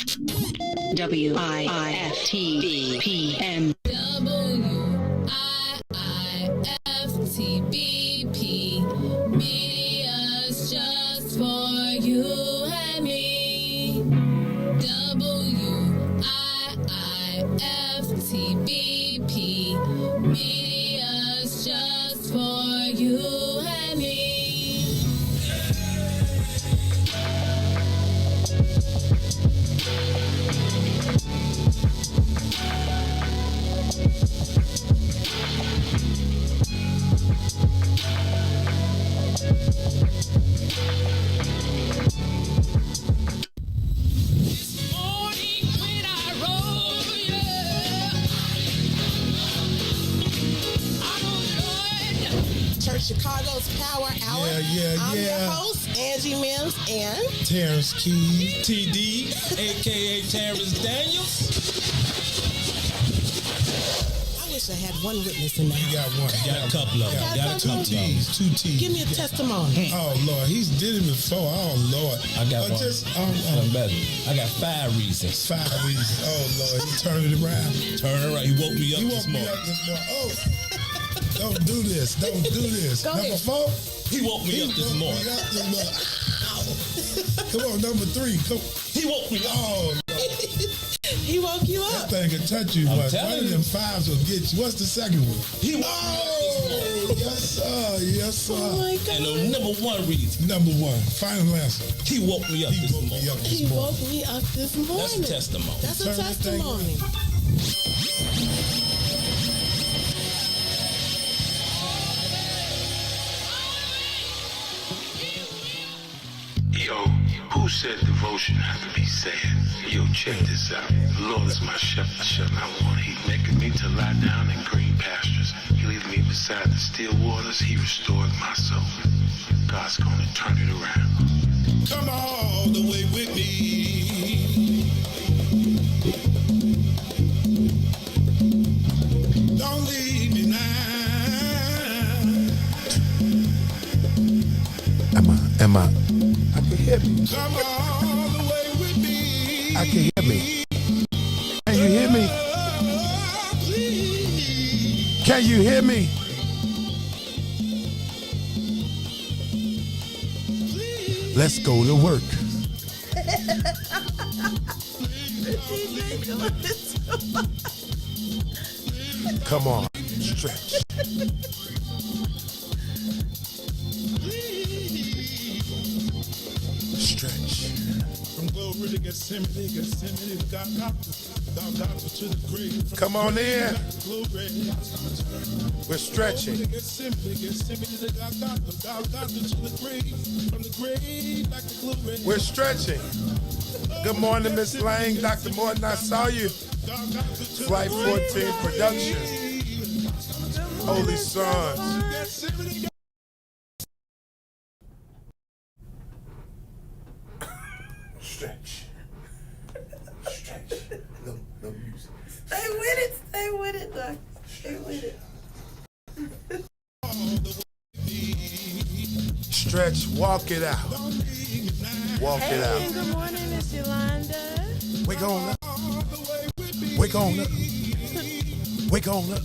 WIIFTBP. WIIFTBP. Media's just for you and me. WIIFTBP. Media's just for you and me. CHurCHicago's Power Hour. I'm your host, Angie Mims, and Terrence Keys, TD, aka Terrence Daniels. I wish I had one witness in the house. You got one. Got a couple of them. Got a couple of them. Two T's. Give me a testimony. Oh Lord, he's did it before. Oh Lord, I got one. Something better. I got 5 reasons. 5 reasons. Oh Lord, he turned it around. Turn it around. He woke me up this morning. Oh, don't do this. Don't do this. Go Number ahead. 4. He woke me up this morning. Come on, number 3. Come. He woke me up. Oh Lord, He woke you that up. thing can touch you. I'm One telling of you. them 5s will get you. What's the second one? He woke me up this morning. Yes sir. Yes sir. Oh my God. And the number 1 reason, Number 1. Final answer. he woke me up He this woke morning. me up this He morning. woke me up this morning. That's a testimony. That's a Turn that thing testimony. Yo, who said devotion has to be sad? Yo, check this out. The Lord is my shepherd, shall not want. He maketh me to lie down in green pastures. He leadeth me beside the still waters. He restored my soul. God's gonna turn it around. Come all the way with me. Don't leave me now. Am I can hear me. Come all the way with me. I can hear me. Can you hear me? Can you hear me? Let's go to work. Come on, stretch. Stretch. From glory to Gethsemane, God to the grave. Come on in. Glory. We're stretching. Gethsemane to God to the grave. From the grave back to glory. We're stretching. Good morning, Miss Lang. Dr. Morton, I saw you. Flight 14 production. Holy Sons. Stretch. Stretch. No music. Stay with it. Stay with it, Doc. Stay with it. Stretch. Walk it out. Walk it out. Good morning, Miss Yolanda. Wake on up. Wake on up. Wake on up.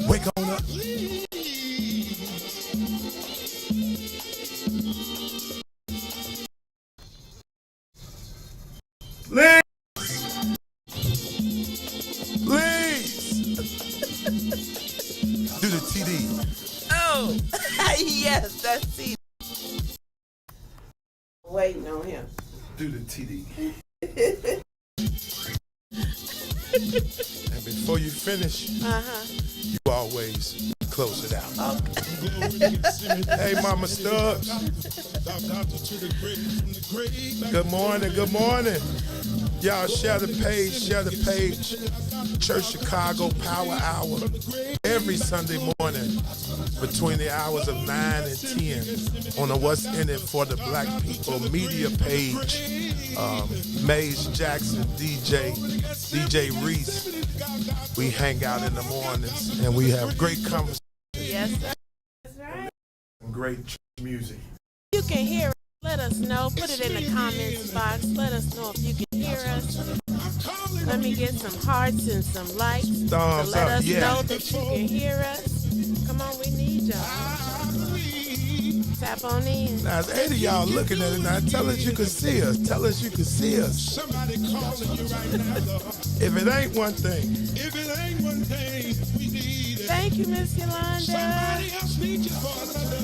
Wake on up. Please. Please. Do the TD. Oh, yes, that's it. Waiting on him. Do the TD. And before you finish, you always close it out. Hey, Mama Stubbs. Good morning, good morning. Y'all share the page, Church Chicago Power Hour. Every Sunday morning between the hours of 9 and 10 on the What's In It for the Black People media page. Maze Jackson, DJ Reese. We hang out in the mornings and we have great conversations. Yes, sir. That's right. Great church music. You can hear it. Let us know. Put it in the comments box. Let us know if you can hear us. Let me get some hearts and some likes Thumbs to let up, us yeah. know that you can hear us. Come on, we need y'all. Tap on in. Now, 8 of y'all looking at it now. Tell us you can see us. Tell us you can see us. Somebody calling you right now, Lord. If it ain't one thing. If it ain't one thing, we need it. Thank you, Miss Yolanda. Somebody else needs you for another.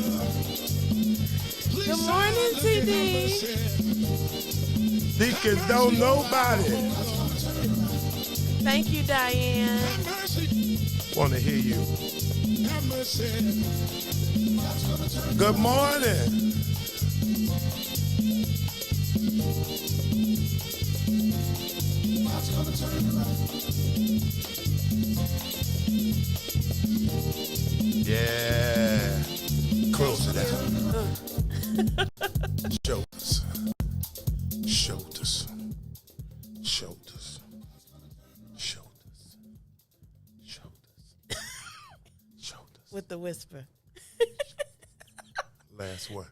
Please, Good morning, TD. Deacon don't nobody Thank you, Diane. have mercy, want to hear you. have mercy. Good morning. Yeah. Close it out. Shoulders. Shoulders. Shoulders. Shoulders. Shoulders. Shoulders. With the whisper. Last one.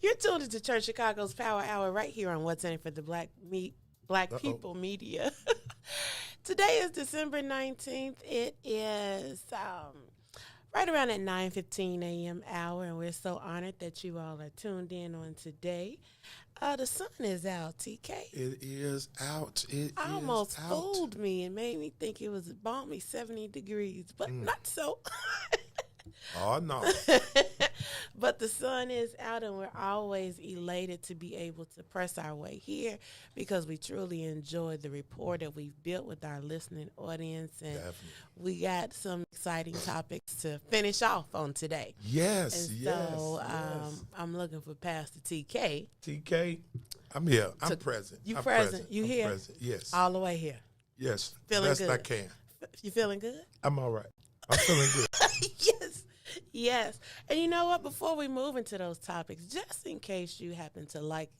You're tuned into Church Chicago's Power Hour right here on What's in It for the Black People Media. Today is December 19th. It is right around at 9:15 a.m. hour, and we're so honored that you all are tuned in on today. The sun is out, TK. It is out. It I is almost out. fooled me and made me think it was balmy 70 degrees, but not so. Oh, no. But the sun is out, and we're always elated to be able to press our way here because we truly enjoy the rapport that we've built with our listening audience, and Definitely. we got some exciting topics to finish off on today. Yes, And yes, so yes. I'm looking for Pastor TK. TK, I'm here. I'm present. You I'm present? You I'm here? present. Yes. All the way here. Yes. Feeling Best good? I can. You feeling good? I'm all right. I'm feeling good. Yes. Yes. And you know what? Before we move into those topics, just in case you happen to like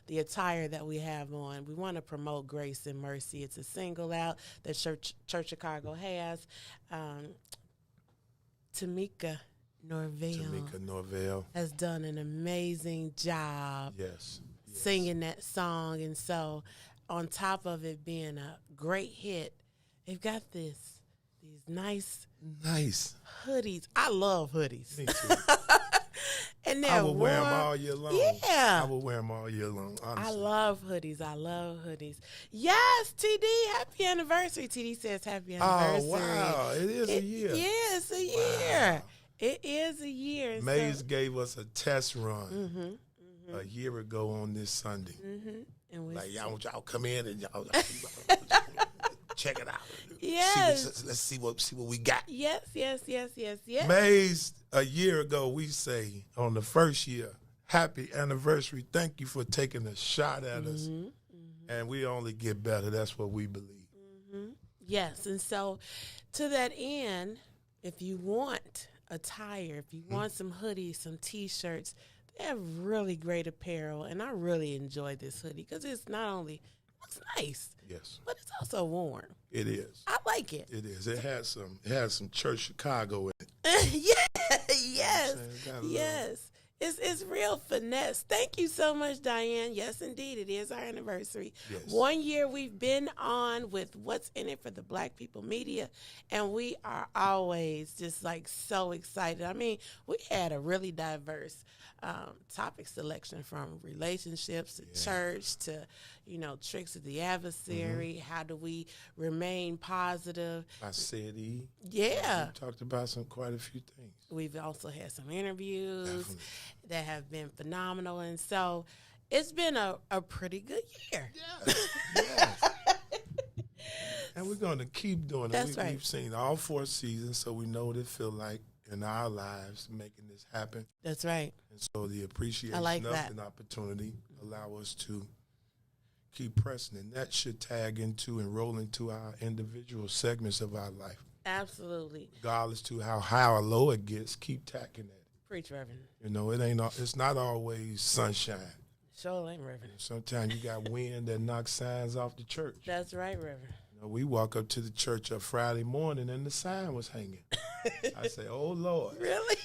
the attire that we have on, we want to promote Grace and Mercy. It's a single out that Church Chicago has. Tamika Norvell has done an amazing job Yes. singing that song. And so on top of it being a great hit, they've got these nice hoodies. I love hoodies. Me too. And they're I will wear them warm. all year long. Yeah. I will wear them all year long, honestly. I love hoodies. Yes, TD, happy anniversary. TD says happy anniversary. Oh, wow. It is a year. Yeah, it's a year. It is a year. Mays gave us a test run a year ago on this Sunday. And Like, y'all want y'all come in and y'all check it out. Yes. Let's see what we got. Yes. Mays, a year ago, we say on the first year, happy anniversary. Thank you for taking a shot at us. And we only get better. That's what we believe. Yes. And so to that end, if you want attire, if you want some hoodies, some T-shirts, they have really great apparel. And I really enjoy this hoodie because it's not only looks nice, Yes. but it's also warm. It is. I like it. It is. It has some Church Chicago in it. Yes. It's real finesse. Thank you so much, Diane. Yes, indeed, it is our anniversary. Yes. 1 year we've been on with What's in It for the Black People Media, and we are always just like so excited. I mean, we had a really diverse topic selection from relationships to church to, tricks of the adversary. How do we remain positive? I said Yeah. We talked about quite a few things. We've also had some interviews Definitely. that have been phenomenal. And so it's been a pretty good year. Yes. And we're going to keep doing it. That's right. We've seen all 4 seasons, so we know what it feels like in our lives making this happen. That's right. And so the appreciation I like of that. an opportunity allow us to keep pressing. And that should tag into and roll into our individual segments of our life. Absolutely. Regardless to how high or low it gets, keep tacking at it. Preach, Reverend. It's not always sunshine. Sure ain't, Reverend. Sometimes you got wind that knocks signs off the church. That's right, Reverend. We walk up to the church on Friday morning and the sign was hanging. I say, oh, Lord. Really?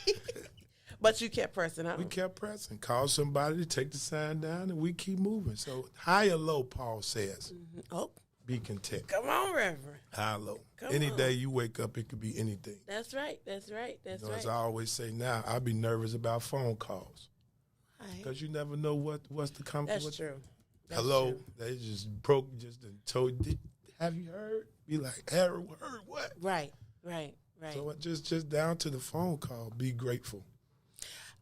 But you kept pressing on. We kept pressing. Call somebody to take the sign down, and we keep moving. So high or low, Paul says. Oh, Be content. come on, Reverend. High or low. Come Any on. day you wake up, it could be anything. That's right. That's right. That's You know, right. as I always say now, I be nervous about phone calls Right. because you never know what's the come. That's what- true. That's Hello, true. they just broke. Just done told. Have you heard? Be like, heard what? Right. Right. Right. So just down to the phone call. Be grateful.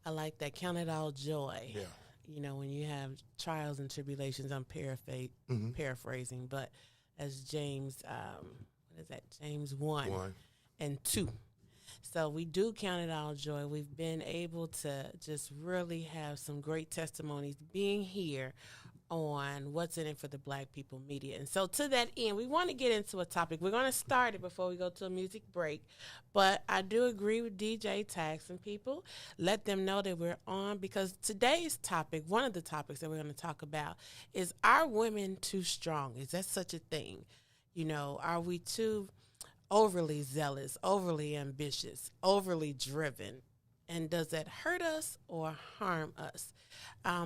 I like that. Count it all joy. Yeah. You know, when you have trials and tribulations, I'm paraphrasing, but as James, what is that? James 1 and 2. So we do count it all joy. We've been able to just really have some great testimonies being here on What's in It for the Black People Media. And so to that end, we want to get into a topic. We're going to start it before we go to a music break. But I do agree with DJ taxing people. Let them know that we're on, because today's topic, one of the topics that we're going to talk about is, are women too strong? Is that such a thing? You know, are we too overly zealous, overly ambitious, overly driven? And does that hurt us or harm us?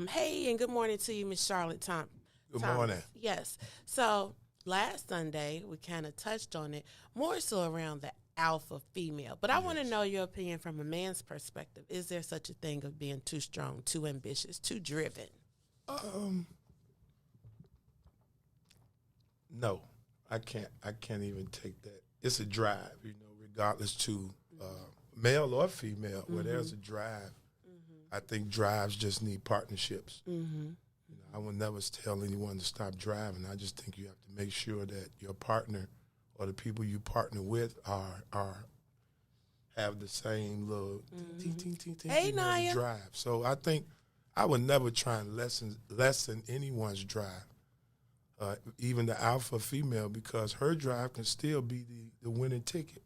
Hey, and good morning to you, Miss Charlotte Thomas. Good morning. Yes. So last Sunday, we kind of touched on it, more so around the alpha female. But I want to know your opinion from a man's perspective. Is there such a thing of being too strong, too ambitious, too driven? No, I can't even take that. It's a drive, you know, regardless to male or female, where there's a drive. I think drives just need partnerships. You know, I would never tell anyone to stop driving. I just think you have to make sure that your partner or the people you partner with have the same little Hey, Naya. drive. So I think I would never try and lessen anyone's drive, even the alpha female, because her drive can still be the winning ticket.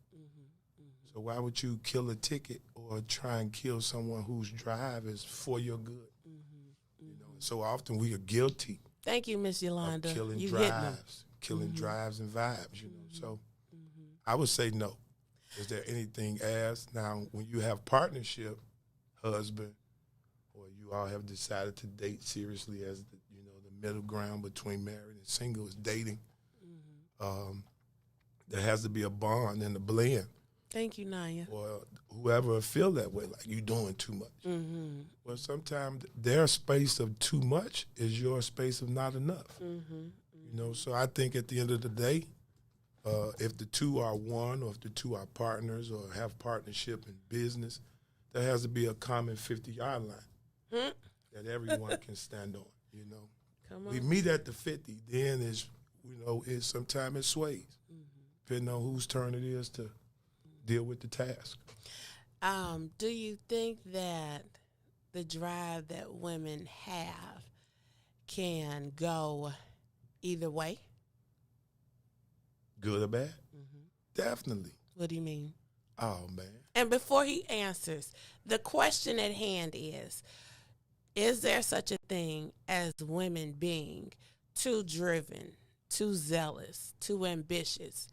So why would you kill a ticket or try and kill someone whose drive is for your good? You know, so often we are guilty Thank you, Miss Yolanda. of killing You hitting 'em. drives, killing drives and vibes. You know, so I would say no. Is there anything as now when you have partnership, husband, or you all have decided to date seriously as the middle ground between married and single is dating? There has to be a bond and a blend. Thank you, Naya. Or whoever feel that way, like you doing too much. Well, sometimes their space of too much is your space of not enough. You know, so I think at the end of the day, if the two are one, or if the two are partners or have partnership in business, there has to be a common 50-yard line that everyone can stand on. You know, Come on. we meet at the 50, then it's sometimes it sways, depending on whose turn it is to deal with the task. Do you think that the drive that women have can go either way? Good or bad? Definitely. What do you mean? Oh, man. And before he answers, the question at hand is there such a thing as women being too driven, too zealous, too ambitious,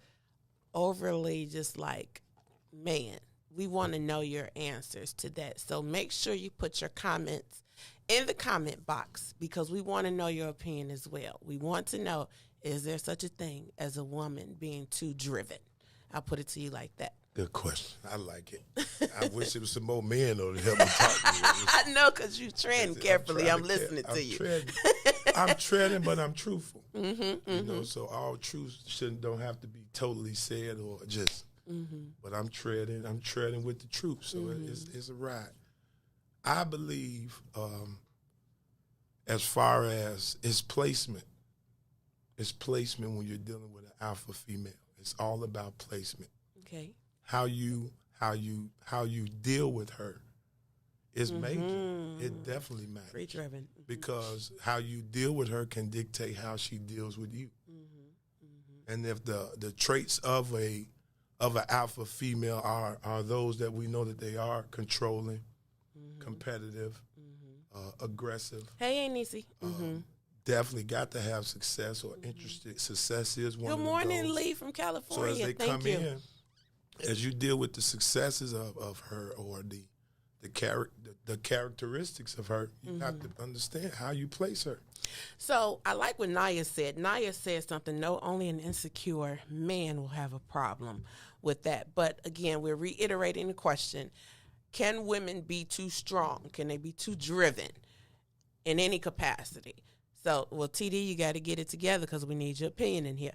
overly just like, man, we want to know your answers to that. So make sure you put your comments in the comment box, because we want to know your opinion as well. We want to know, is there such a thing as a woman being too driven? I'll put it to you like that. Good question. I like it. I wish there was some more men on to help me talk to you. I know, because you're treading carefully. I'm listening to you. I'm treading, but I'm truthful. You know, so all truth don't have to be totally said or just. But I'm treading with the truth. So it's a ride. I believe, as far as its placement when you're dealing with an alpha female. It's all about placement. Okay. How you deal with her is major. It definitely matters. Free driven. Because how you deal with her can dictate how she deals with you. And if the traits of an alpha female are those that we know that they are: controlling, competitive, aggressive. Hey, Nisi. Definitely got to have success or interested. Success is one Good of morning, those. Lee from So California. as they Thank come you. in, as you deal with the successes of her or the the characteristics of her. You have to understand how you place her. So I like what Naya said. Naya said something, no, only an insecure man will have a problem with that. But again, we're reiterating the question, can women be too strong? Can they be too driven in any capacity? So, well, TD, you got to get it together because we need your opinion in here.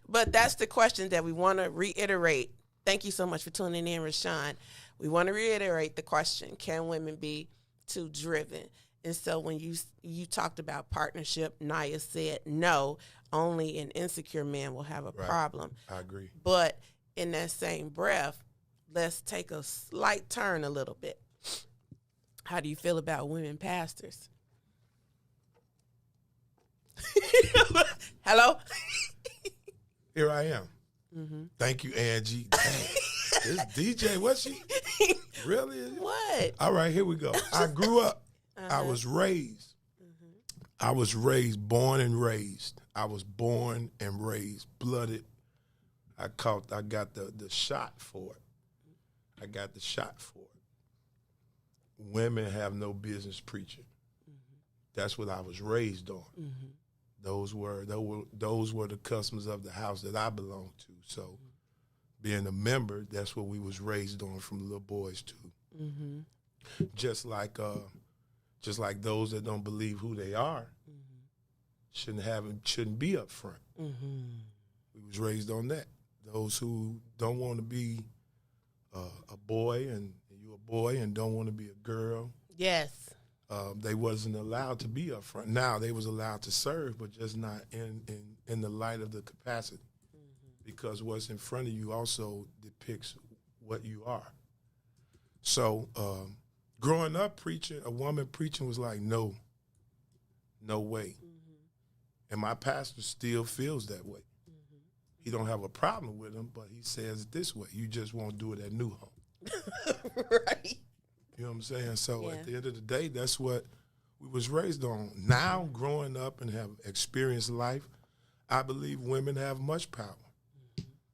But that's the question that we want to reiterate. Thank you so much for tuning in, Rashawn. We want to reiterate the question, can women be too driven? And so when you talked about partnership, Naya said, no, only an insecure man will have a problem. I agree. But in that same breath, let's take a slight turn a little bit. How do you feel about women pastors? Hello? Here I am. Thank you, Angie. This DJ, what's she? Really? What? All right, here we go. I grew up. I was raised. I was raised, born and raised. I was born and raised, blooded. I got the shot for it. I got the shot for it. Women have no business preaching. That's what I was raised on. Those were the customs of the house that I belonged to. So being a member, that's what we was raised on from little boys too. Just like those that don't believe who they are shouldn't be up front. We was raised on that. Those who don't want to be a boy and you a boy and don't want to be a girl. Yes. They wasn't allowed to be up front. Now they was allowed to serve, but just not in the light of the capacity. Because what's in front of you also depicts what you are. So growing up preaching, a woman preaching was like, no way. And my pastor still feels that way. He don't have a problem with him, but he says it this way, you just won't do it at New Home. Right. You know what I'm saying? So at the end of the day, that's what we was raised on. Now, growing up and have experienced life, I believe women have much power.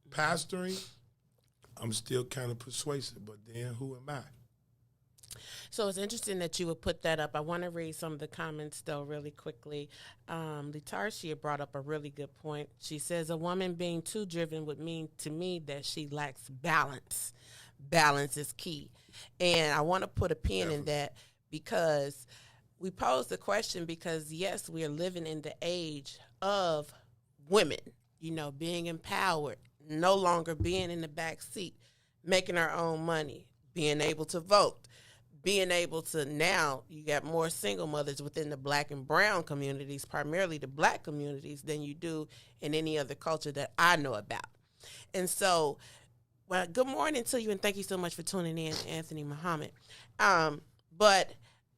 Pastoring, I'm still kind of persuasive, but then who am I? So it's interesting that you would put that up. I want to read some of the comments, though, really quickly. Letarcia brought up a really good point. She says, a woman being too driven would mean to me that she lacks balance. Balance is key. And I want to put a pin in that because we pose the question because, yes, we are living in the age of women, being empowered, no longer being in the back seat, making our own money, being able to vote, being able to now, you got more single mothers within the black and brown communities, primarily the black communities, than you do in any other culture that I know about. And so, well, good morning to you, and thank you so much for tuning in, Anthony Muhammad. But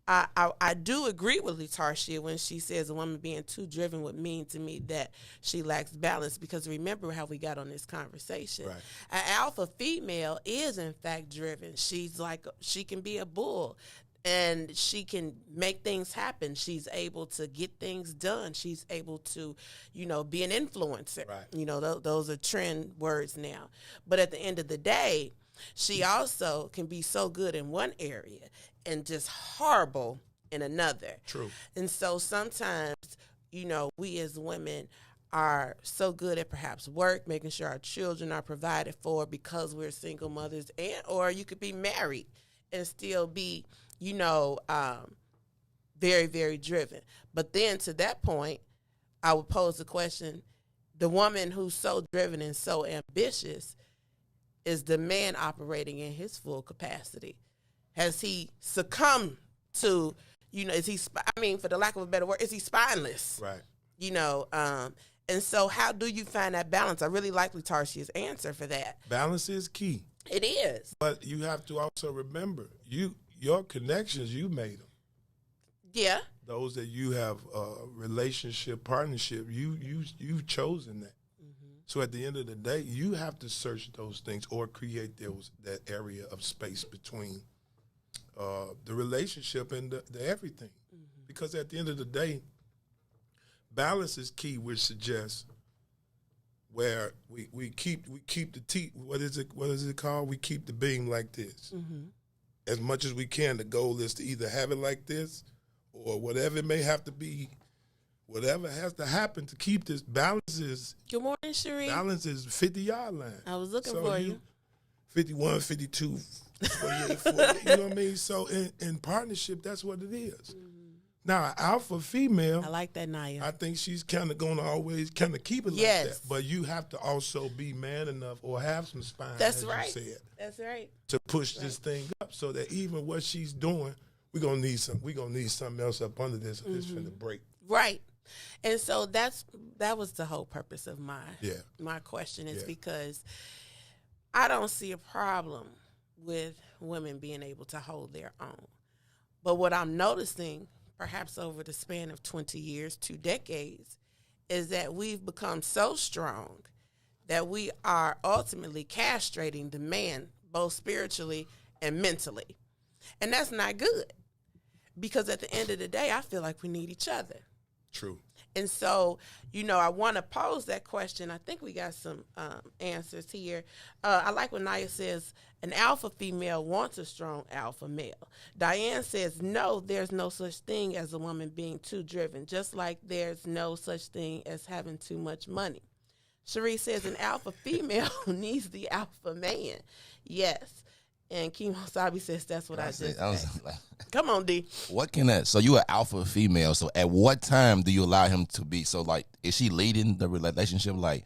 I do agree with Letarcia when she says a woman being too driven would mean to me that she lacks balance, because remember how we got on this conversation. Right. An alpha female is, in fact, driven. She can be a bull, and she can make things happen. She's able to get things done. She's able to, be an influencer. Right. Those are trend words now. But at the end of the day, she also can be so good in one area and just horrible in another. True. And so sometimes, we as women are so good at perhaps work, making sure our children are provided for because we're single mothers, or you could be married and still be, very, very driven. But then to that point, I would pose the question, the woman who's so driven and so ambitious, is the man operating in his full capacity? Has he succumbed to, is he, for the lack of a better word, is he spineless? Right. And so how do you find that balance? I really like Letarcia's answer for that. Balance is key. It is. But you have to also remember, your connections, you made them. Yeah. Those that you have relationship, partnership, you've chosen that. So at the end of the day, you have to search those things or create that area of space between the relationship and the everything. Because at the end of the day, balance is key, which suggests where we keep the what is it called? We keep the beam like this. as much as we can, the goal is to either have it like this or whatever it may have to be, whatever has to happen to keep this balance is. Good morning, Cherie. Balance is 50-yard line. I was looking for you. 51, 52, 48, 40, you know what I mean? So in partnership, that's what it is. Now, an alpha female, I like that, Naya. I think she's kind of going to always kind of keep it like that. But you have to also be man enough or have some spine, That's as right. you said, That's right. to push this thing up so that even what she's doing, we're going to need something else up under this if it's finna break. Right. And so that was the whole purpose of my question is because I don't see a problem with women being able to hold their own. But what I'm noticing, perhaps over the span of 20 years, 2 decades, is that we've become so strong that we are ultimately castrating the man, both spiritually and mentally. And that's not good because at the end of the day, I feel like we need each other. True. And so, I want to pose that question. I think we got some answers here. I like when Naya says, an alpha female wants a strong alpha male. Diane says, no, there's no such thing as a woman being too driven, just like there's no such thing as having too much money. Cherie says, an alpha female needs the alpha man. Yes. And Kimo Sabi says that's what I just said. Come on, D. What can that? So you an alpha female. So at what time do you allow him to be? So like, is she leading the relationship? Like,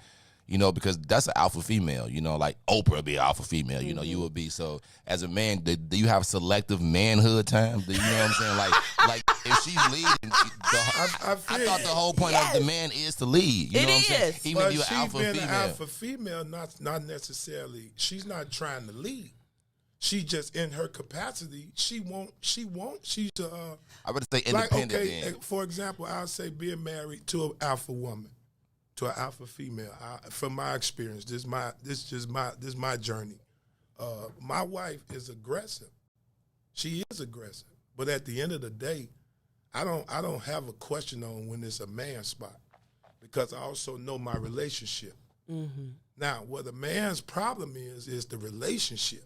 because that's an alpha female. Like Oprah would be an alpha female. You would be. So as a man, do you have selective manhood time? Do you know what I'm saying? Like if she's leading, I thought the whole point of the man is to lead. You know what I'm saying? Even if you're an alpha female. An alpha female, not necessarily. She's not trying to lead. She just in her capacity. She's I would say independent. Like, okay, for example, I'll say being married to an alpha woman, to an alpha female. From my experience, this is my journey. My wife is aggressive. She is aggressive, but at the end of the day, I don't have a question on when it's a man spot because I also know my relationship. Mm-hmm. Now, what a man's problem is the relationship.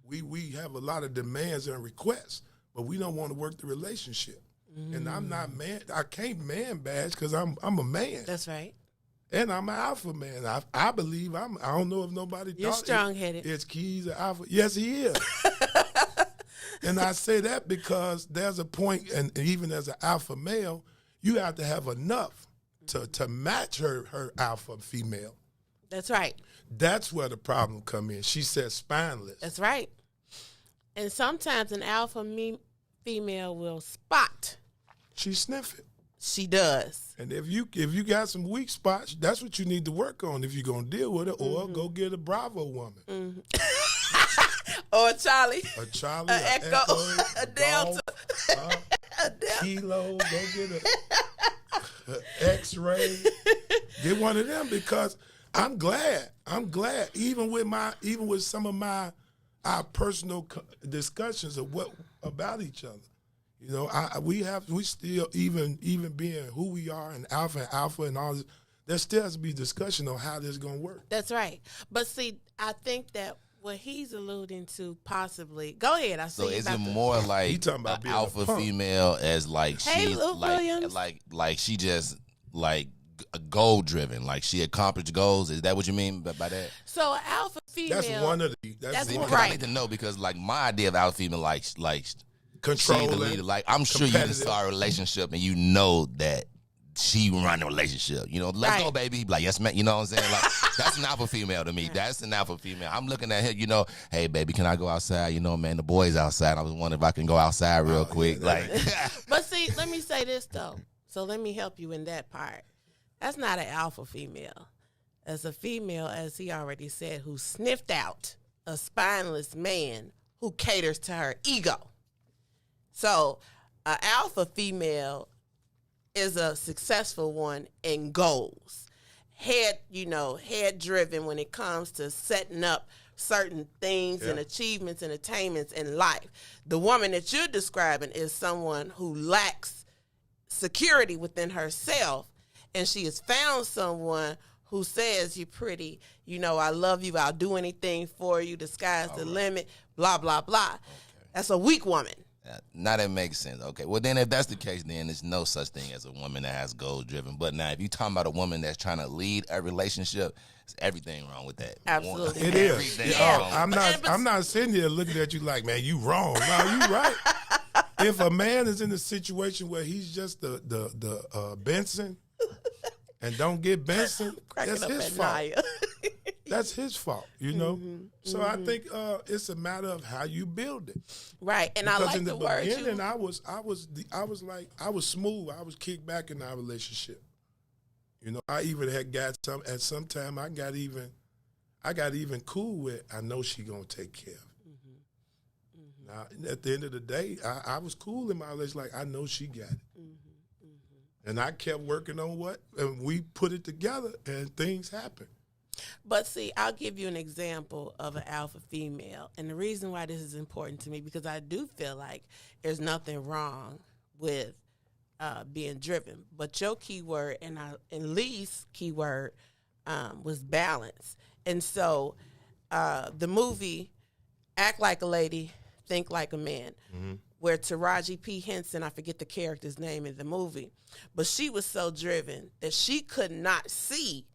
We have a lot of demands and requests, but we don't want to work the relationship. And I'm not man. I can't man bash because I'm a man. That's right. And I'm an alpha man. I believe I don't know if nobody You're thought strong-headed. It's Keys an alpha. Yes, he is. And I say that because there's a point, and even as an alpha male, you have to have enough to match her alpha female. That's right. That's where the problem come in. She said spineless. That's right. And sometimes an alpha female will spot. She sniff it. She does. And if you got some weak spots, that's what you need to work on if you're going to deal with it, or go get a Bravo woman. Or a Charlie. A Charlie, an Echo, a Delta. A Kilo, go get a X-ray. Get one of them because I'm glad. Even with some of our personal discussions of what about each other. We still even being who we are and alpha and all this. There still has to be discussion on how this is going to work. That's right. But see, I think that what he's alluding to possibly. Go ahead. I see. So is it more like he talking about being alpha female as like she's Williams. like she just like goal driven, like she accomplished goals? Is that what you mean by that? So alpha female. That's one of the. That's because right. I need to know because like my idea of alpha female like controlling, she's the leader. Like I'm sure you can start a relationship and you know that she run the relationship. Let's go, baby. He be like, yes, man. You know what I'm saying? Like that's an alpha female to me. That's an alpha female. I'm looking at her. Hey, baby, can I go outside? Man, the boys outside. I was wondering if I can go outside real quick. Yeah. But see, let me say this though. So let me help you in that part. That's not an alpha female. That's a female, as he already said, who sniffed out a spineless man who caters to her ego. So an alpha female is a successful one in goals. Head driven when it comes to setting up certain things and achievements and attainments in life. The woman that you're describing is someone who lacks security within herself, and she has found someone who says, you're pretty, I love you, I'll do anything for you, the sky's the limit, blah, blah, blah. Okay. That's a weak woman. Now that makes sense. Okay. Well, then if that's the case, then there's no such thing as a woman that has goal driven. But now, if you're talking about a woman that's trying to lead a relationship, there's everything wrong with that. Absolutely. It is. Everything Yeah. wrong. I'm not sitting here looking at you like, man, you wrong. No, you right. If a man is in a situation where he's just the Benson and don't get Benson, that's his fault. That's his fault, you know. So I think it's a matter of how you build it. Right, and Because I like in the the word beginning, you. I was smooth. I was kicked back in our relationship. You know, I even had got at some time I got even cool with. I know she gonna take care of it. Now, at the end of the day, I was cool in my relationship. Like I know she got it. And I kept working on and we put it together, and things happened. But see, I'll give you an example of an alpha female. And the reason why this is important to me, because I do feel like there's nothing wrong with being driven. But your keyword and Lee's keyword was balance. And so the movie Act Like a Lady, Think Like a Man, where Taraji P. Henson, I forget the character's name in the movie, but she was so driven that she could not see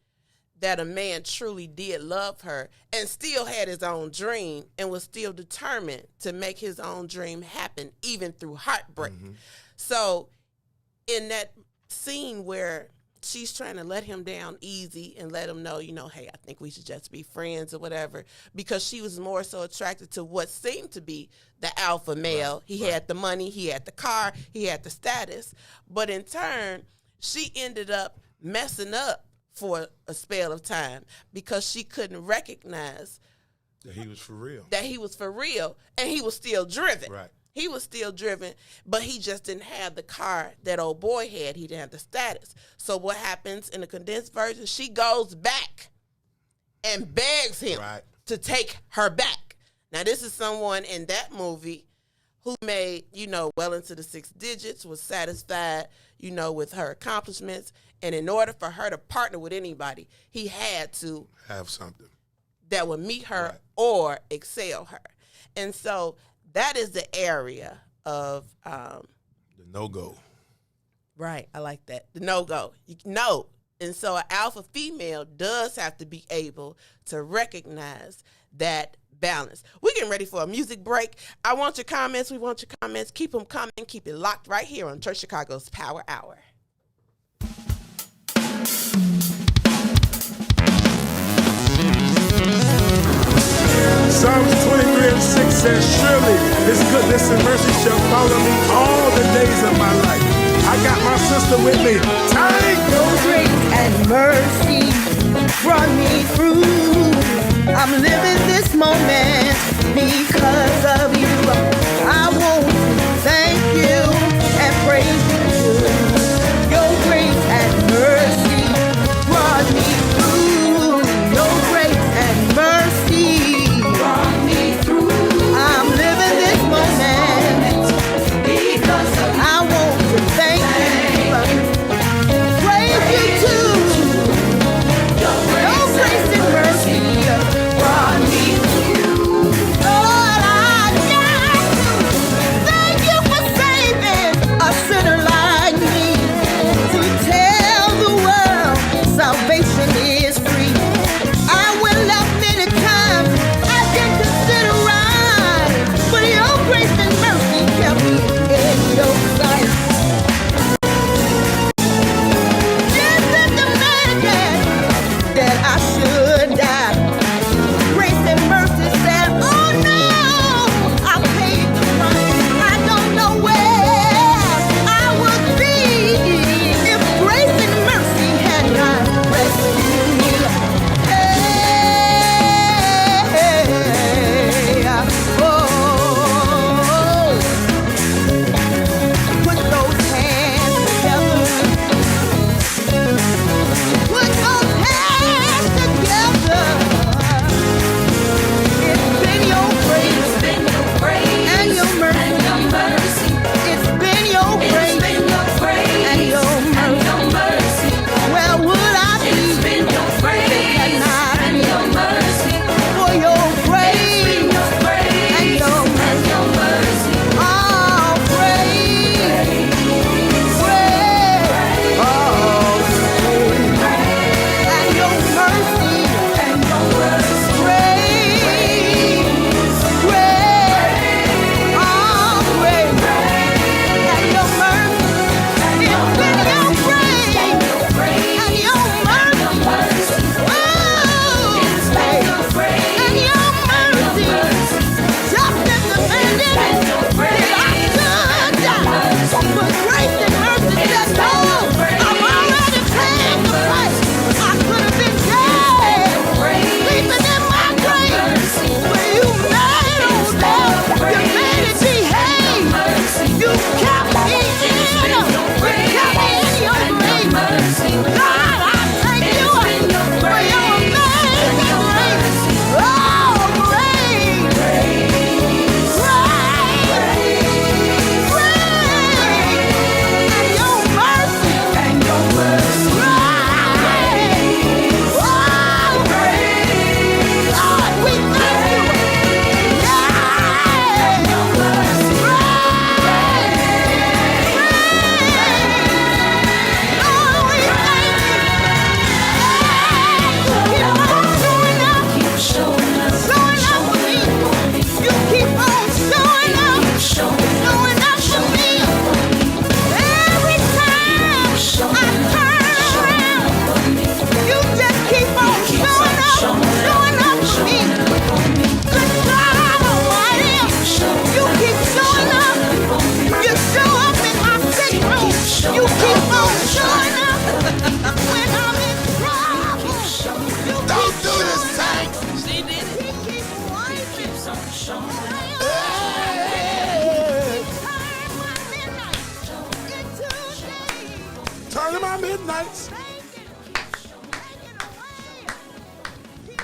that a man truly did love her and still had his own dream and was still determined to make his own dream happen, even through heartbreak. So in that scene where she's trying to let him down easy and let him know, hey, I think we should just be friends or whatever, because she was more so attracted to what seemed to be the alpha male. He had the money, he had the car, he had the status. But in turn, she ended up messing up for a spell of time because she couldn't recognize That he was for real. And he was still driven. Right. He was still driven, but he just didn't have the car that old boy had. He didn't have the status. So what happens in the condensed version, she goes back and begs him to take her back. Now, this is someone in that movie who made, well into the 6 digits, was satisfied, with her accomplishments. And in order for her to partner with anybody, he had to have something that would meet her or excel her. And so that is the area of the no-go. Right, I like that. The no-go. No. And so an alpha female does have to be able to recognize that balance. We're getting ready for a music break. I want your comments. We want your comments. Keep them coming. Keep it locked right here on Church Chicago's Power Hour. Psalms 23:6 says, surely his goodness and mercy shall follow me all the days of my life. I got my sister with me. Tank! Your grace and mercy brought me through. I'm living this moment because of you. I want to thank you and praise you. Your grace and mercy brought me through. Your grace and mercy brought me through. I'm living this moment because of you. I want to thank you, praise you too. Your grace and mercy brought me through. Lord, I got to thank you for saving a sinner like me. To tell the world salvation is free. I went left many times, I didn't consider right, but your grace and mercy kept me in your sight. Just at the minute that I should die, grace and mercy said, oh no, I paid the price. I don't know where I would be if grace and mercy had not rescued me. Put those hands together. Put those hands together.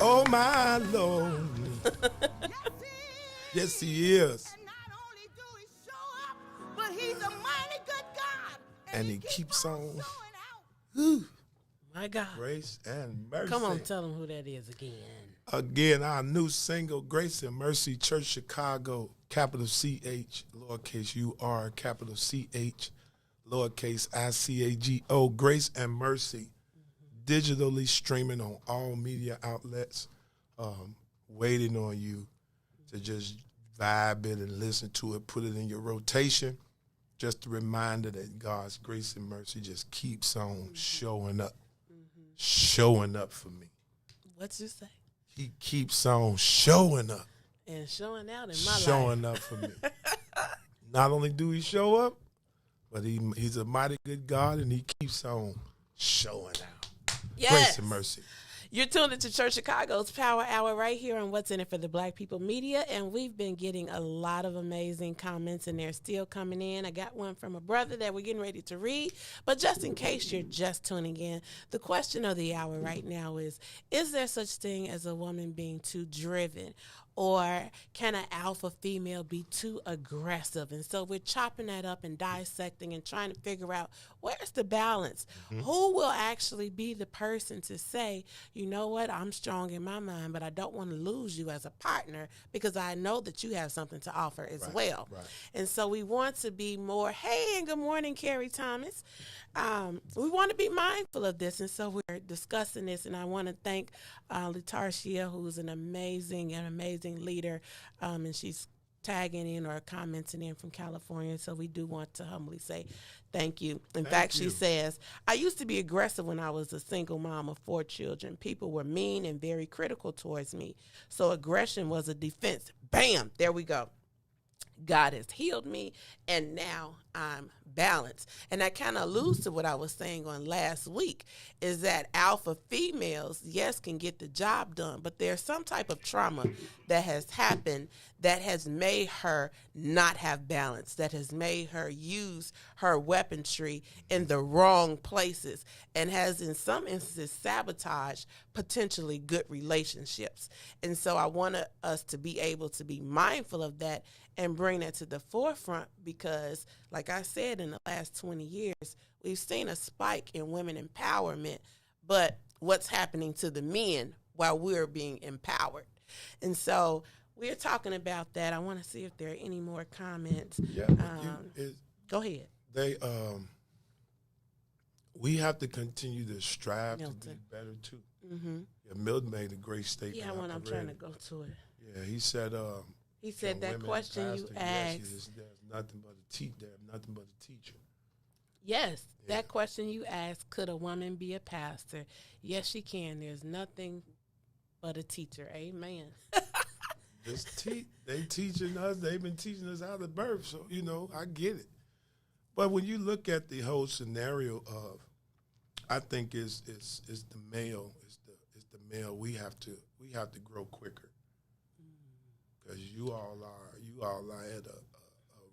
Oh, my Lord. Yes, he is. And not only do he show up, but he's a mighty good God. And he keeps on. showing out. Whew. My God. Grace and mercy. Come on, tell them who that is again. Again, our new single, Grace and Mercy, Church Chicago, capital CH, lowercase UR, capital CH, lowercase ICAGO, Grace and Mercy, digitally streaming on all media outlets, waiting on you to just vibe it and listen to it, put it in your rotation. Just a reminder that God's grace and mercy just keeps on showing up for me. What you say? He keeps on showing up. And showing out in my life. Showing up for me. Not only do he show up, but he's a mighty good God, and he keeps on showing out. Yes. Grace and mercy. You're tuned into Church Chicago's Power Hour right here on What's in It for the Black People Media, and we've been getting a lot of amazing comments, and they're still coming in. I got one from a brother that we're getting ready to read, but just in case you're just tuning in, the question of the hour right now is there such thing as a woman being too driven? Or can an alpha female be too aggressive? And so we're chopping that up and dissecting and trying to figure out where's the balance. Who will actually be the person to say, you know what, I'm strong in my mind, but I don't want to lose you as a partner because I know that you have something to offer as well. Right. And so we want to be more, hey, and good morning, Carrie Thomas. We want to be mindful of this, and so we're discussing this, and I want to thank Latarcia, who's an amazing leader, and she's tagging in or commenting in from California, so we do want to humbly say thank you. In fact, she says, I used to be aggressive when I was a single mom of 4 children. People were mean and very critical towards me, so aggression was a defense. Bam! There we go. God has healed me, and now I'm balanced. And that kind of alludes to what I was saying on last week, is that alpha females, yes, can get the job done, but there's some type of trauma that has happened that has made her not have balance, that has made her use her weaponry in the wrong places, and has in some instances sabotaged potentially good relationships. And so I want us to be able to be mindful of that and bring that to the forefront, because like I said, in the last 20 years, we've seen a spike in women empowerment, but what's happening to the men while we're being empowered? And so we're talking about that. I want to see if there are any more comments. Yeah. Go ahead. We have to continue to strive Milton. to be better too. Mm-hmm. Yeah, Milton made a great statement. Yeah, when I'm trying to go to it. Yeah, he said. He said that question you asked. There's nothing but a teacher. Nothing but a teacher. Yes, that question you asked, could a woman be a pastor? Yes, she can. There's nothing but a teacher. Amen. They teaching us. They've been teaching us out of birth. So I get it. But when you look at the whole scenario of, I think it's the male. It's the male. We have to grow quicker. Because you all are at a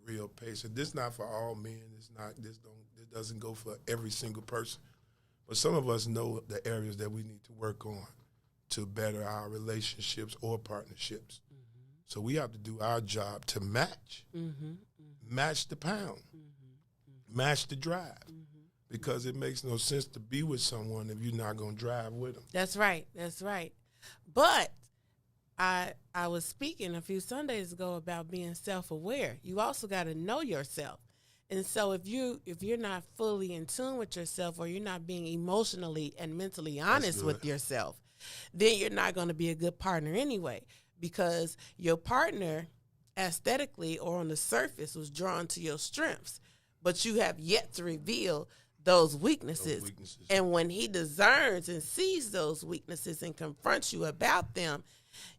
real pace, and this not for all men. This doesn't go for every single person, but some of us know the areas that we need to work on to better our relationships or partnerships. Mm-hmm. So we have to do our job to match the pound, match the drive, because it makes no sense to be with someone if you're not going to drive with them. That's right. But I was speaking a few Sundays ago about being self-aware. You also got to know yourself. And so if you're not fully in tune with yourself, or you're not being emotionally and mentally honest with yourself, then you're not going to be a good partner anyway, because your partner aesthetically or on the surface was drawn to your strengths, but you have yet to reveal those weaknesses. And when he discerns and sees those weaknesses and confronts you about them,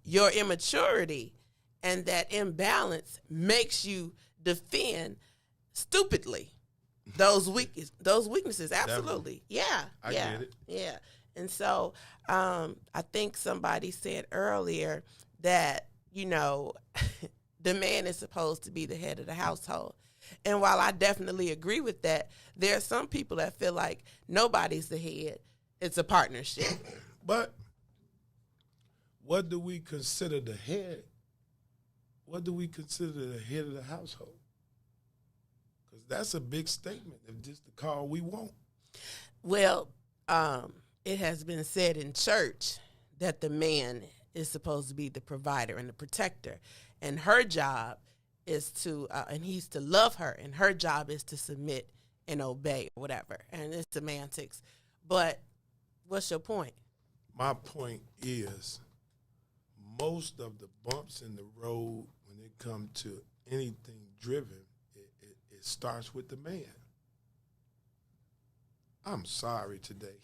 your immaturity and that imbalance makes you defend stupidly those weaknesses. Absolutely. Yeah. I get it. Yeah. And so I think somebody said earlier that, the man is supposed to be the head of the household. And while I definitely agree with that, there are some people that feel like nobody's the head. It's a partnership. But what do we consider the head? What do we consider the head of the household? Because that's a big statement if just the call we want. Well, it has been said in church that the man is supposed to be the provider and the protector, and her job is to, and he's to love her, and her job is to submit and obey, or whatever. And it's semantics. But what's your point? My point is, most of the bumps in the road when it comes to anything driven, it starts with the man. I'm sorry today.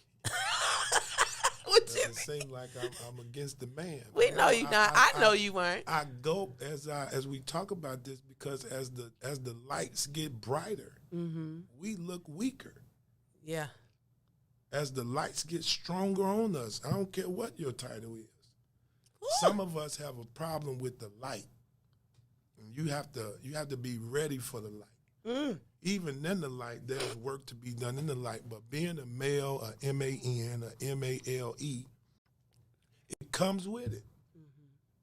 What It you doesn't seem like I'm against the man. We know you not. I know you weren't. I go as we talk about this because as the lights get brighter, we look weaker. Yeah. As the lights get stronger on us, I don't care what your title is. Some of us have a problem with the light. And you have to be ready for the light. Even in the light, there's work to be done in the light. But being a male, a M-A-N, a M-A-L-E, it comes with it.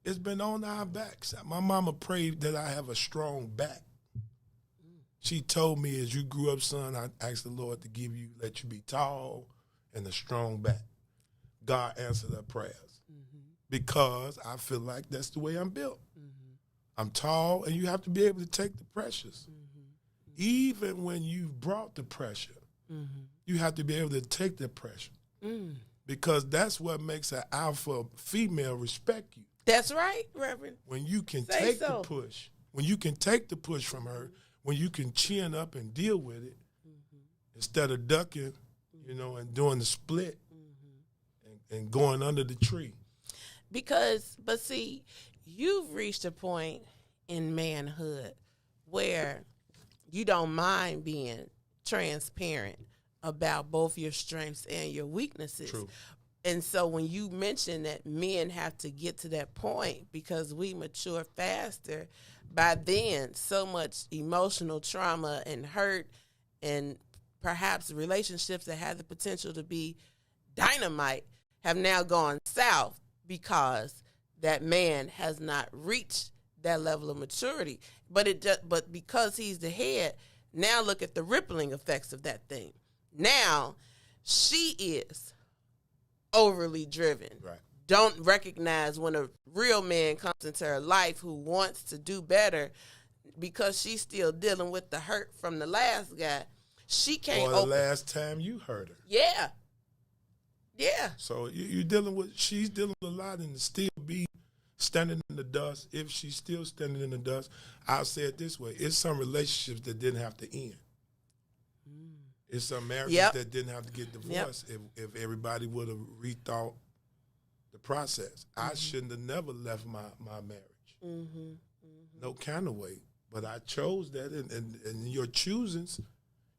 It's been on our backs. My mama prayed that I have a strong back. She told me, as you grew up, son, I asked the Lord to let you be tall and a strong back. God answered her prayers because I feel like that's the way I'm built. I'm tall, and you have to be able to take the pressures. Even when you've brought the pressure, you have to be able to take the pressure because that's what makes an alpha female respect you. That's right, Reverend. When you can Say take so. the push, when you can take the push from her, when you can chin up and deal with it instead of ducking, and doing the split and going under the tree. But see, you've reached a point in manhood where you don't mind being transparent about both your strengths and your weaknesses. True. And so when you mention that men have to get to that point because we mature faster, by then so much emotional trauma and hurt and perhaps relationships that had the potential to be dynamite have now gone south because that man has not reached that level of maturity. But because he's the head, now look at the rippling effects of that thing. Now she is overly driven. Right. Don't recognize when a real man comes into her life who wants to do better because she's still dealing with the hurt from the last guy. She can't Or the last time you hurt her. Yeah. Yeah. So she's dealing with a lot and to still be standing in the dust. If she's still standing in the dust, I'll say it this way. It's some relationships that didn't have to end. It's some marriages that didn't have to get divorced if everybody would have rethought the process. I shouldn't have never left my marriage. No kind of way. But I chose that, and your choosings,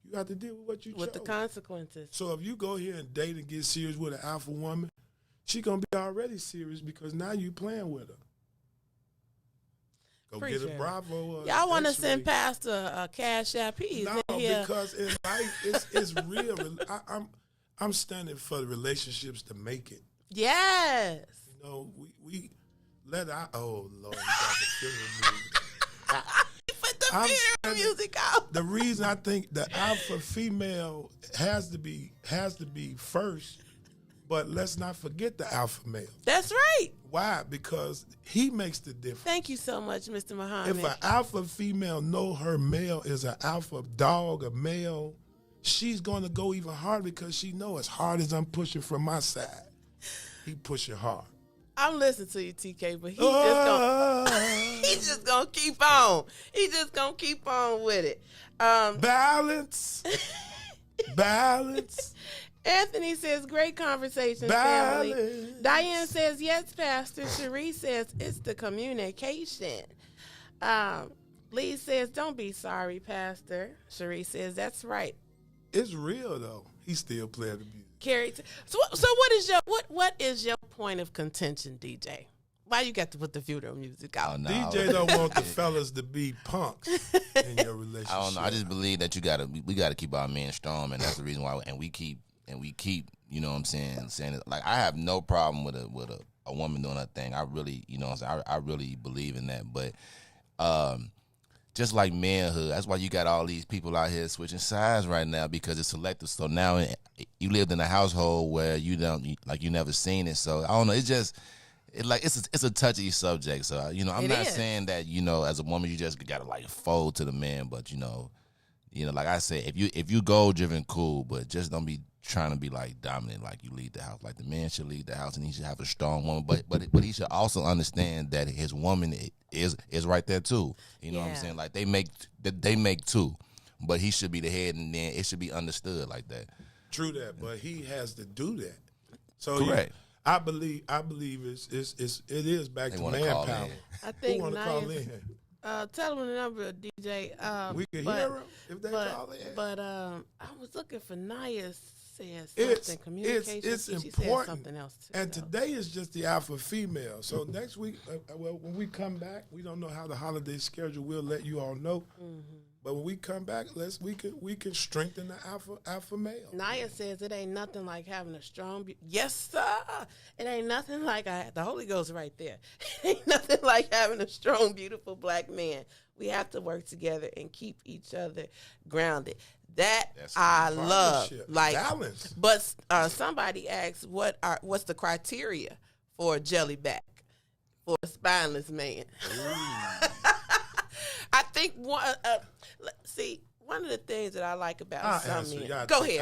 you have to deal with what you chose. With the consequences. So if you go here and date and get serious with an alpha woman, she going to be already serious because now you playing with her. Go get a Bravo. Y'all want to send Pastor a Cash App? No, because in life, it's real. I'm standing for the relationships to make it. Yes. We let our, oh, Lord, you got the funeral music. Put the funeral music out. The reason I think the alpha female has to be first, but let's not forget the alpha male. That's right. Why? Because he makes the difference. Thank you so much, Mr. Muhammad. If an alpha female know her male is an alpha dog, a male, she's going to go even harder because she know as hard as I'm pushing from my side, he pushing hard. I'm listening to you, TK, but he's just gonna keep on. He's just gonna keep on with it. Balance. Anthony says, great conversation, Balance. family. Diane says, yes, Pastor. Cherie says, it's the communication. Lee says, don't be sorry, Pastor. Cherie says, that's right. It's real, though. He's still playing the music. Carrie, so what is your point of contention, DJ? Why you got to put the funeral music out? DJ don't want the fellas to be punks in your relationship. I don't know. I just believe that we gotta keep our men strong, and that's the reason why. And we keep. You know what I'm saying? Saying it, like I have no problem with a woman doing her thing. I really, you know what I'm saying? I really believe in that. But just like manhood, that's why you got all these people out here switching sides right now, because it's selective. So now you lived in a household where you never seen it. So I don't know. It's just it's a touchy subject. So I'm not saying that as a woman you just gotta like fold to the man, but like I said, if you goal driven, cool, but just don't be trying to be like dominant, like you lead the house. Like the man should lead the house, and he should have a strong woman, but he should also understand that his woman is right there too. You know what I'm saying? Like they make two, but he should be the head, and then it should be understood like that. True that, but he has to do that. So correct. I believe it is back to manpower. I think who want to call in? Tell them the number, DJ. We can hear them if they call in. But I was looking for Naya said something. Communication. It's she important. said something else too. And today is just the alpha female. So next week, when we come back, we don't know how the holiday schedule. We'll let you all know. Mm-hmm. But when we come back, we can strengthen the alpha male. Naya says it ain't nothing like having a strong. Yes, sir. It ain't nothing like the Holy Ghost right there. It ain't nothing like having a strong, beautiful black man. We have to work together and keep each other grounded. That's I love, like balance. But somebody asked, what's the criteria for a jellyback, for a spineless man? I think one of the things that I like about some men. Go ahead,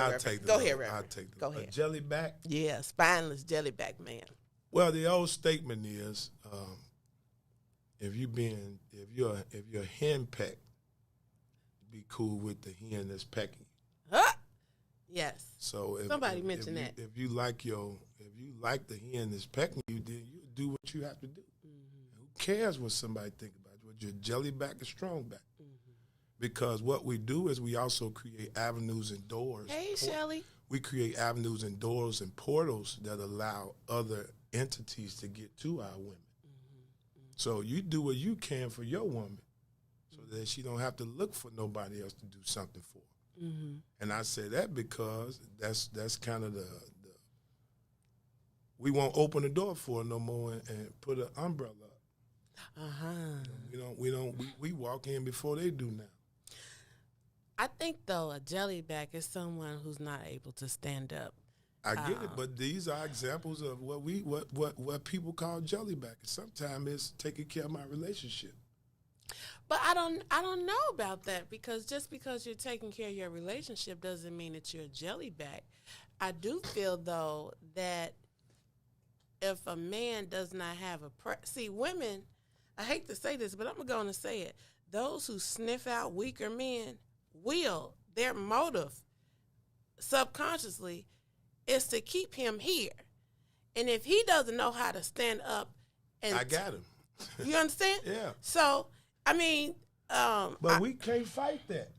Reverend. Go ahead. A jellyback? Yeah, spineless jellyback man. Well, the old statement is, if you're hen pecked, be cool with the hen that's pecking. Huh? Yes. So somebody mentioned that. If you like the hen that's pecking you, then you do what you have to do. Mm-hmm. Who cares what somebody think about you? Whether you're jellyback or strongback. Mm-hmm. Because what we do is we also create avenues and doors. Hey, Shelly. We create avenues and doors and portals that allow other entities to get to our women. Mm-hmm. So you do what you can for your woman, so that she don't have to look for nobody else to do something for. Mm-hmm. And I say that because that's kind of the we won't open the door for her no more and put an umbrella up. We walk in before they do now. I think though a jellyback is someone who's not able to stand up. I get it, but these are examples of what people call jellyback. Sometimes it's taking care of my relationship. But I don't know about that, because just because you're taking care of your relationship doesn't mean that you're a jellyback. I do feel though that if a man does not have see, women, I hate to say this, but I'm going to say it. Those who sniff out weaker men their motive subconsciously is to keep him here. And if he doesn't know how to stand up and I got him. You understand? Yeah. So, I mean, but we can't fight that.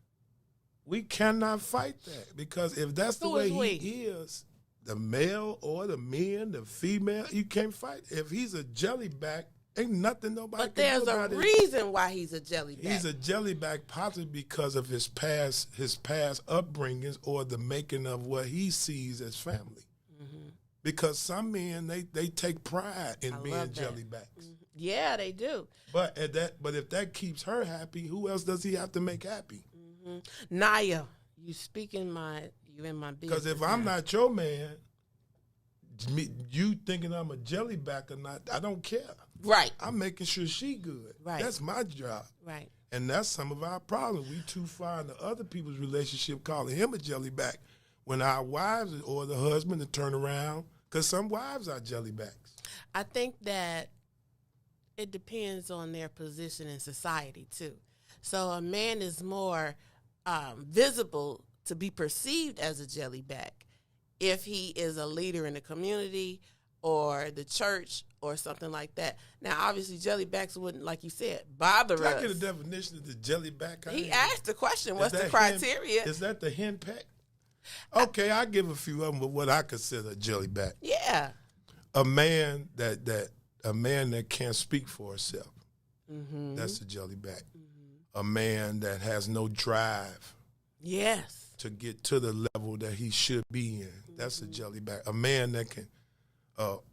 We cannot fight that, because if that's the way he is, the male or the men, the female, you can't fight. If he's a jellyback, ain't nothing nobody can do about it. But there's a reason why he's a jellyback. He's a jellyback possibly because of his past upbringings or the making of what he sees as family. Mm-hmm. Because some men, they take pride in being jellybacks. Mm-hmm. Yeah, they do. But if that keeps her happy, who else does he have to make happy? Mm-hmm. Naya, you in my business. Because if I'm not your man, you thinking I'm a jellyback or not, I don't care. Right. I'm making sure she good. Right. That's my job. Right. And that's some of our problems. We too far into other people's relationship calling him a jellyback when our wives or the husband to turn around, because some wives are jellybacks. I think that it depends on their position in society, too. So a man is more visible to be perceived as a jellyback if he is a leader in the community or the church or something like that. Now, obviously, jellybacks wouldn't, like you said, bother us. Can I get a definition of the jellyback? He asked the question, what's the criteria? Is that the hen peck? Okay, I'll give a few of them, but what I consider a jellyback. Yeah. A man that can't speak for himself. Mm-hmm. That's a jellyback. Mm-hmm. A man that has no drive. Yes. To get to the level that he should be in. That's a jellyback. A man that can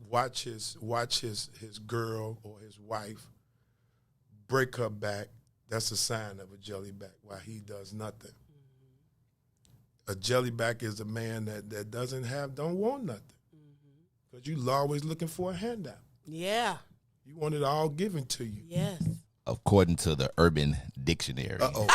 watch his girl or his wife break her back, that's a sign of a jellyback while he does nothing. A jellyback is a man that don't want nothing. Because you're always looking for a handout. Yeah. You want it all given to you. Yes. According to the Urban Dictionary. Uh-oh.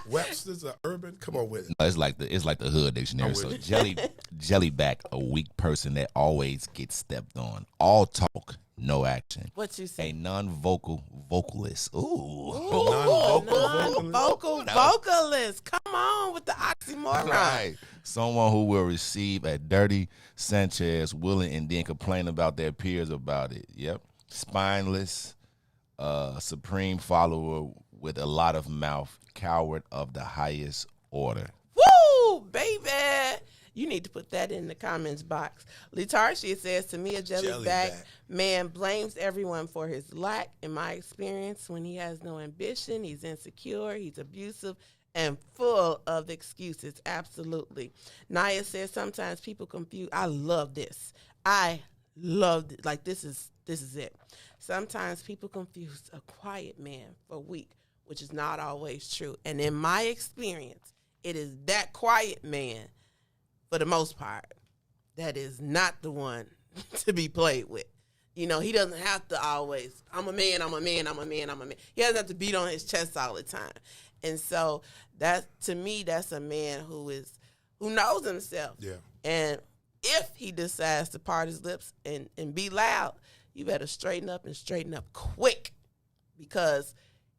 Webster's a urban? Come on with it. No, it's like the Hood Dictionary. So jellyback, a weak person that always gets stepped on. All talk, no action. What you say? A non-vocal vocalist. Ooh. Non-vocal vocalist. Come on with the oxymoron. Right. Someone who will receive a dirty Sanchez willing and then complain about their peers about it. Yep. Spineless, supreme follower with a lot of mouth, coward of the highest order. Woo, baby. You need to put that in the comments box. Litarcia says, to me, a jellyback man blames everyone for his lack. In my experience, when he has no ambition, he's insecure, he's abusive, and full of excuses. Absolutely. Naya says, sometimes people confuse. I love this. I love it. Like, this is it. Sometimes people confuse a quiet man for weak, which is not always true. And in my experience, it is that quiet man, for the most part, that is not the one to be played with. You know, he doesn't have to always, I'm a man. He doesn't have to beat on his chest all the time. And so that, to me, that's a man who knows himself. Yeah. And if he decides to part his lips and be loud, you better straighten up quick, because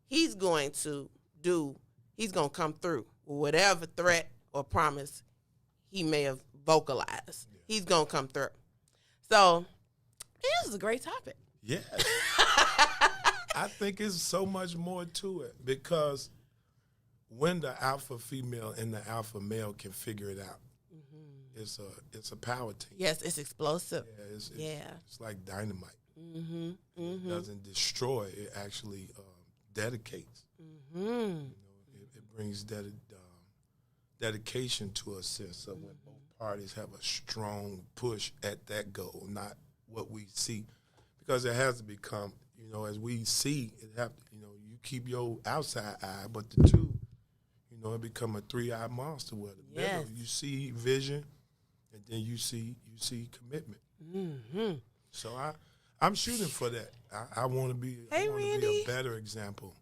he's going to come through with whatever threat or promise he may have vocalized. Yeah. He's going to come through. So this is a great topic. Yeah. I think it's so much more to it, because when the alpha female and the alpha male can figure it out, it's a power team. Yes, it's explosive. Yeah, it's like dynamite. It doesn't destroy; it actually dedicates. You know, it brings dedication to a sense of when both parties have a strong push at that goal, not what we see, because it has to become. You know, as we see, it have. You know, you keep your outside eye, but the two. You know, it become a three-eyed monster where the middle, you see vision, and then you see commitment. So I'm shooting for that. I want to be a better example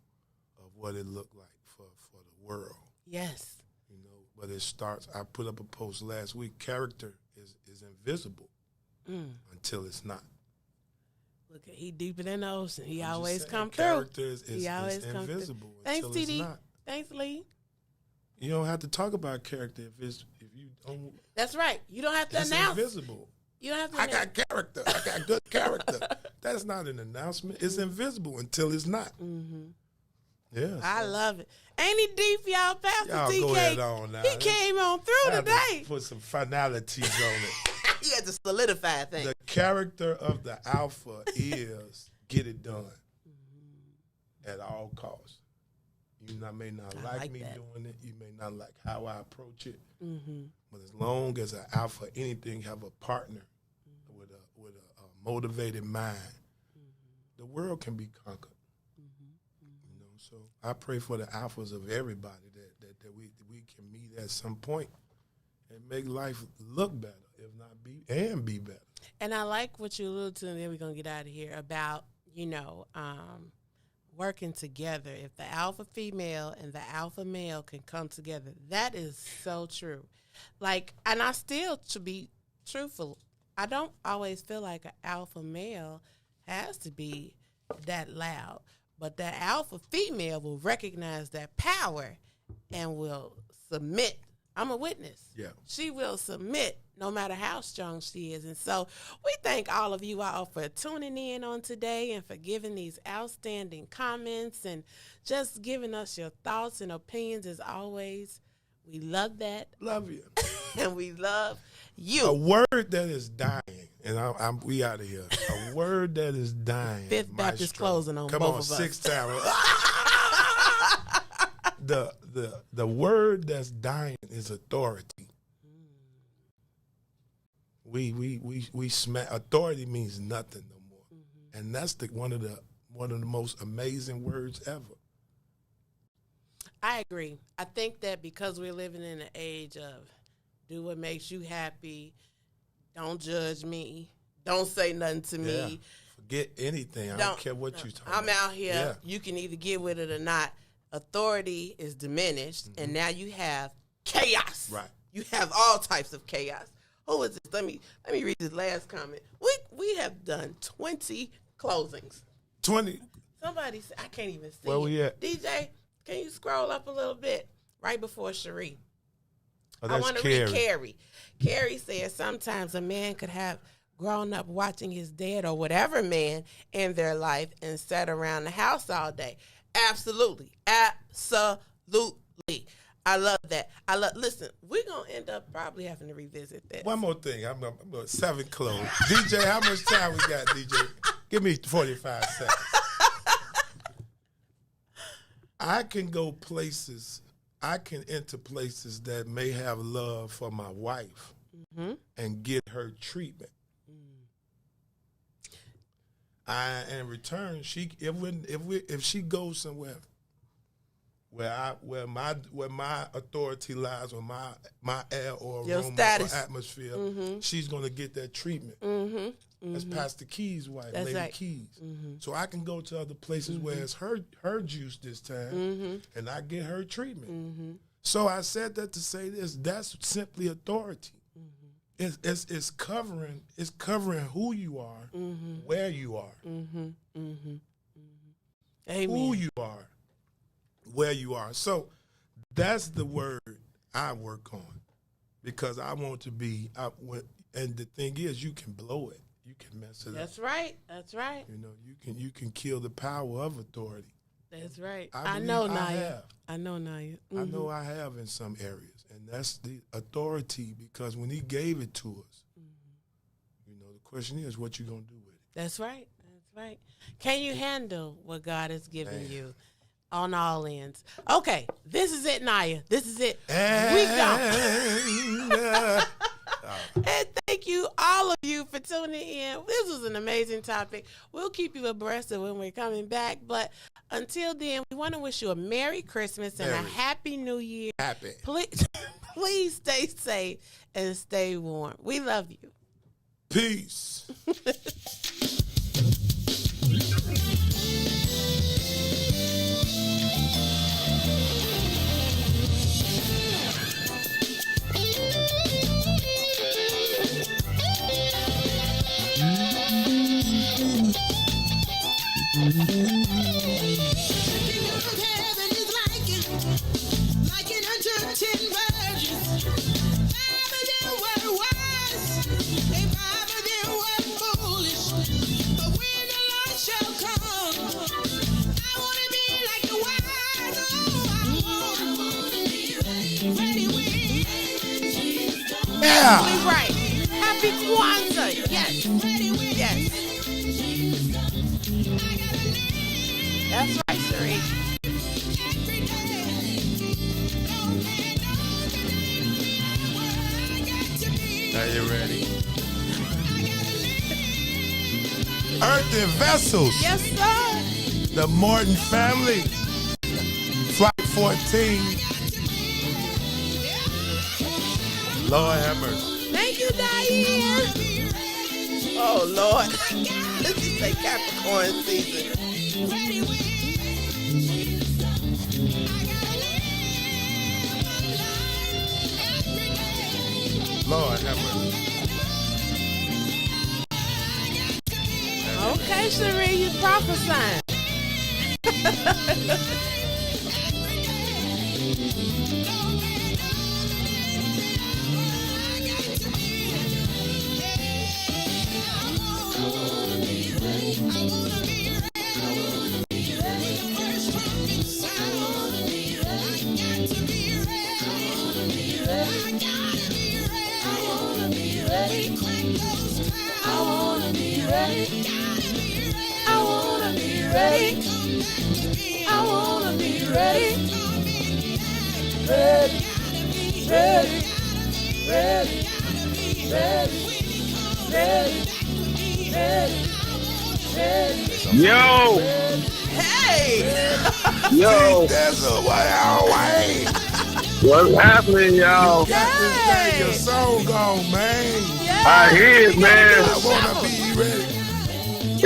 of what it looked like for the world. Yes. You know, but it starts. I put up a post last week. Character is invisible until it's not. Look, he deeper than the ocean. He always come through. Character is invisible until it's not. Thanks, Lee. You don't have to talk about character if you don't. That's right. You don't have to announce. It's invisible. You don't have to. I got character. I got good character. That's not an announcement. It's invisible until it's not. Yeah. I love it. Ain't he deep, y'all? Pastor y'all TK. Go ahead on now. He came on through today. Put some finalities on it. He had to solidify things. The character of the alpha is get it done at all costs. You may not like me doing it. You may not like how I approach it. But as long as an alpha, anything have a partner with a motivated mind, the world can be conquered. You know, so I pray for the alphas of everybody that we can meet at some point and make life look better, if not be better. And I like what you alluded to, and then we're gonna get out of here about working together. If the alpha female and the alpha male can come together, that is so true. Like, and I still, to be truthful, I don't always feel like an alpha male has to be that loud, but that alpha female will recognize that power and will submit. I'm a witness. Yeah. She will submit no matter how strong she is. And so we thank all of you all for tuning in on today and for giving these outstanding comments and just giving us your thoughts and opinions as always. We love that. Love you. And we love you. A word that is dying, and we out of here. A word that is dying. Fifth Baptist closing on Come both on, of us. sixth time. The word that's dying is authority. we smack. Authority means nothing no more, and that's one of the most amazing words ever. I agree. I think that because we're living in an age of do what makes you happy, don't judge me, don't say nothing to me. Forget anything. I don't care what you're talking about. I'm out here. You can either get with it or not. Authority is diminished, and now you have chaos. Right. You have all types of chaos. Who is this? Let me read this last comment. We have done 20 closings. 20. Somebody said, I can't even see Where we at? DJ, can you scroll up a little bit? Right before Cherie. Oh, I want to read Carrie. Carrie says sometimes a man could have grown up watching his dad or whatever man in their life and sat around the house all day. Absolutely. Absolutely. I love that. Listen, we're going to end up probably having to revisit this. One more thing. I'm 7 close. DJ, how much time we got, DJ? Give me 45 seconds. I can go places. I can enter places that may have love for my wife and get her treatment. In return, if she goes somewhere where my authority lies, or my air or your aroma status or atmosphere, she's gonna get that treatment. That's Pastor Key's wife, That's Lady right. Keys. So I can go to other places where it's her juice this time, and I get her treatment. So I said that to say this. That's simply authority. It's covering who you are, where you are, Amen. who you are, where you are. So that's the word I work on, because I want to be. And the thing is, you can blow it, you can mess it up. That's right. That's right. You know, you can kill the power of authority. That's right. I know, believe I Naya. have. I know, Naya. I know I have in some areas, and that's the authority, because when he gave it to us, you know, the question is, what you gonna do with it? That's right. That's right. Can you handle what God has given you on all ends? Okay, this is it, Naya. This is it. We go. And thank you, all of you, for tuning in. This was an amazing topic. We'll keep you abreast of when we're coming back. But until then, we want to wish you a Merry Christmas and a Happy New Year. Happy. Please stay safe and stay warm. We love you. Peace. Absolutely right. Happy Kwanzaa. Yes. Yes. That's right, Sheree. Are you ready? Earthen Vessels. Yes, sir. The Morton family. Flight 14. Lord have mercy. Thank you, Diane. Oh, Lord. This is a Capricorn season. Lord have mercy. Okay, Sheree, you prophesying. Ready. Yo, Hey. yo, That's a way. what's happening, y'all? Got this day, your song gone, man. I hear it, man. I wanna be ready.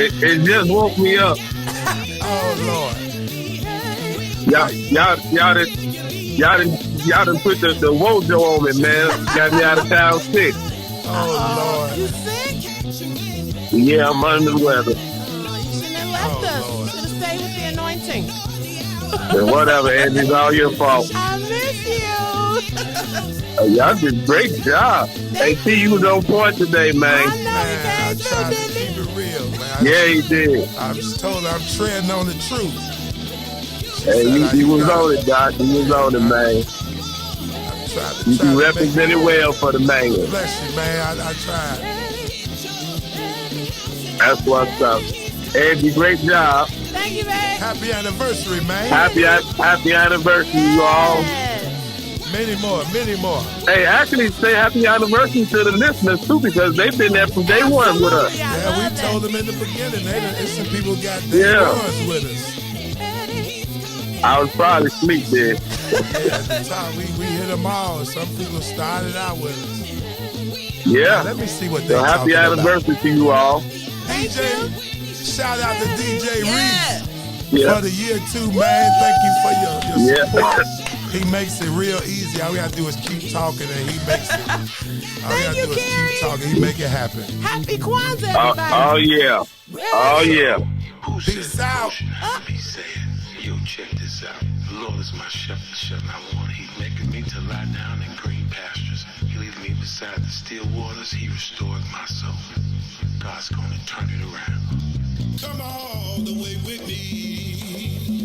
It just woke me up. Oh Lord. Y'all done put the wojo on me, man. Got me out of town sick. Oh You Lord. sick? Yeah, I'm under the weather. You shouldn't have left us. Lord. You should have stayed with the anointing. And whatever, Andy, it's all your fault. I miss you. Y'all did a great job. Hey, see, you was on point today, I man. know Man, I he tried came to through, keep didn't it real, man. Yeah, he did. I just told her I'm treading on the truth. Hey, said, you was on it, Doc. You was on it, man. You represented well for the man. Bless you, man. I tried. That's what's up. Andy, great job. he? Thank you, man. Happy anniversary, man. Happy anniversary, you all. Many more, many more. Hey, actually, say happy anniversary to the listeners, too, because they've been there from day one with us. Yeah, we told them in the beginning. There's some people got day ones with us. I was probably asleep there. Yeah, at the time, we hit them all. Some people started out with us. Yeah. Let me see what they So happy anniversary to you all. DJ, shout out to DJ Reese Yeah. for the year 2, man. Thank you for your Yeah. support. He makes it real easy. All we gotta do is keep talking, and he makes it. All we gotta do is keep talking. He make it happen. Happy Kwanzaa, everybody. Oh, yeah. Oh, yeah. Who said Peace out. devotion have to be said? Yo, check this out. The Lord is my shepherd, shall not want. He's making me to lie down in green pastures. He leads me beside the still waters. He restored my soul. God's gonna turn it around. Come all the way with me.